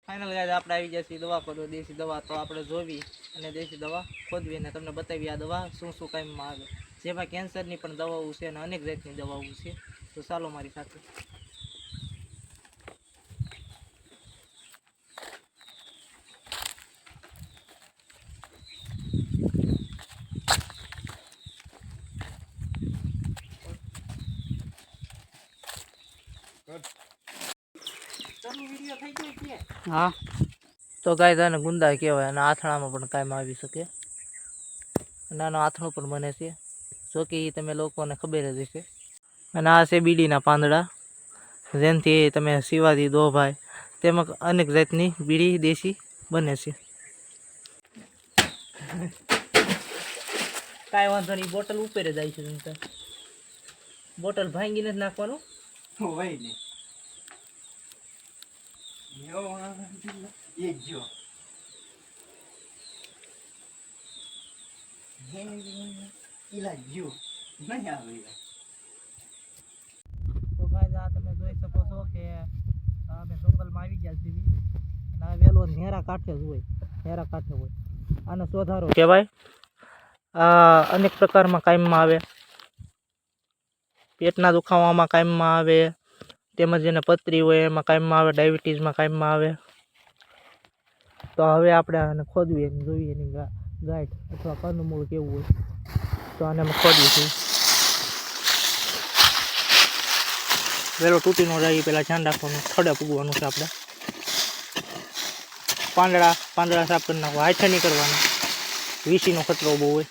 Final guys આપણે આવી જશે દવા કરો દેશી દવા તો આપણે જોવી અને દેશી દવા ખોદવી અને તમને બતાવી આ દવા શું શું કામમાં આવે જેમાં કેન્સરની પણ દવાઓ છે અને અનેક જાતની દવાઓ છે તો ચાલો મારી સાથે हाँ तो गाय ने गुंदा कहवाय અને આથણામાં પણ કામ આવી શકે નાનો આથણો પણ બને છે જો કે એ તમે લોકોને ખબર જ હશે અને આ છે બીડીના પાંદડા જેનથી તમે સીવાથી દો ભાઈ તેમાં અનેક જાતની બીડી દેશી બને છે કાંઈ વાંધો નહીં બોટલ ઉપર જ આવી છે તમતા બોટલ ભાંગીને જ નાખવાનું હોય ને ये जो इला जो नहीं आवेगा तो गाइस आ તમે જોઈ શકો છો કે અમે જંગલમાં આવી ગયા છીએ અને આ વેલો નેરા કાંઠે જ હોય નેરા કાંઠે હોય આનો સોધારો કહેવાય આ અનેક પ્રકારમાં કામમાં આવે પેટના દુખાવામાં કામમાં આવે તેમજ એને પથરી હોય એમાં કામમાં આવે ડાયાબિટીસમાં કામમાં આવે તો હવે આપણે આને ખોદવી અને જોઈએ એની ગાંઠ અથવા કંદમૂળ કેવું હોય તો આને અમે ખોદવી છીએ વેલો તૂટી ન જાય પહેલાં ધ્યાન રાખવાનું થડે પૂગવાનું છે આપણે પાંદડા સાફ કરી નાખવા હાથે નહીં કરવાના વીસીનો ખતરો બહુ હોય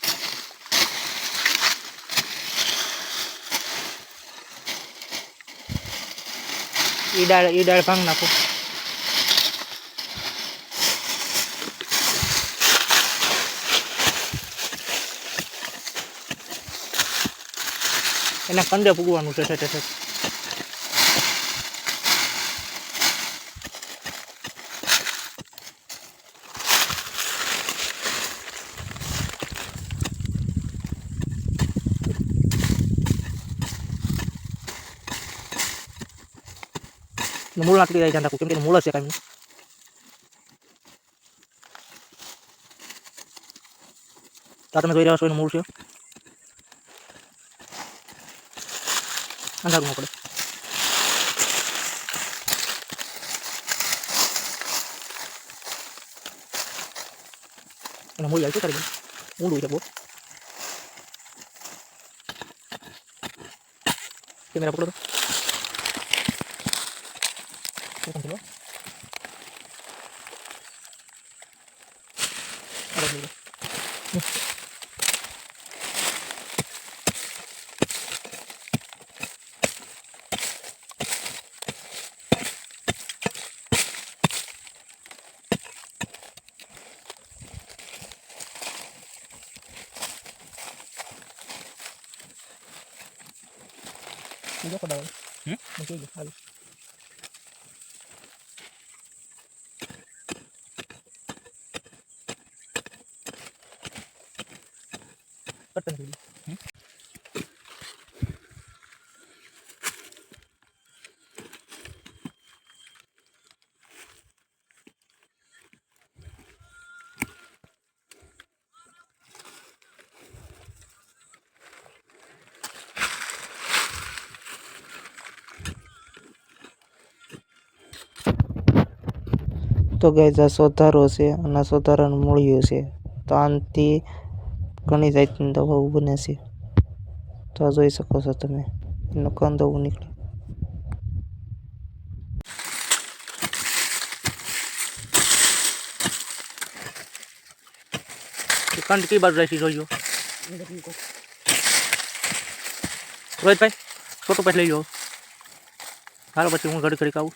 ઈડાળ ભાંગ નાખો એના કંદે પૂગવાનું છે ઠેઠ મૂળ નાખી જાય ધ્યાન રાખવું કેમ કે મૂળ છે કાંઈ તો તમે જોઈ રહ્યા છો એનું મૂળ છે અંધારું ન પડે એને મૂળ જાય છે કરી ઊંડું છે બહુ કેમેરા પકડો તો કંટ્રોલ બીજો પડાવ મૂકી દે હાલ કટન કરી તો ગાઈસ આ સોધારો છે અને સોધારાનું મૂળિયું છે તો આનાથી ઘણી જાતની દવાઓ બને છે તો આ જોઈ શકો છો તમે એનો કંદ એવું નીકળે કંદ કઈ બાજુ રાખી જોઈજો રોહિતભાઈ છોટું પછી લઈ જાઓ હાલો પછી હું ઘડી ઘડી આવું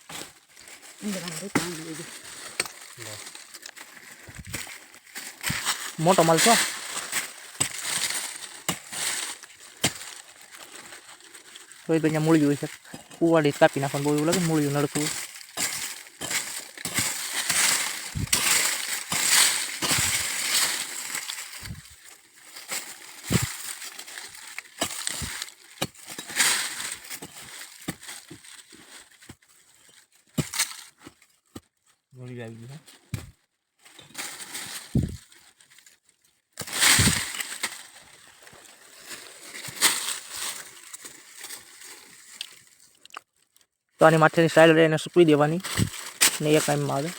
મોટો માલ છો રોહિત અહીંયા મૂળ્યું છે કુવાડી કાપી નાખવાનું બહુ એવું લાગે મૂળ્યું નડતું મૂળી આવી ગયું. તો આની માથેની સ્ટાઇલ એને સૂકવી દેવાની ને એક ટાઈમમાં આવે.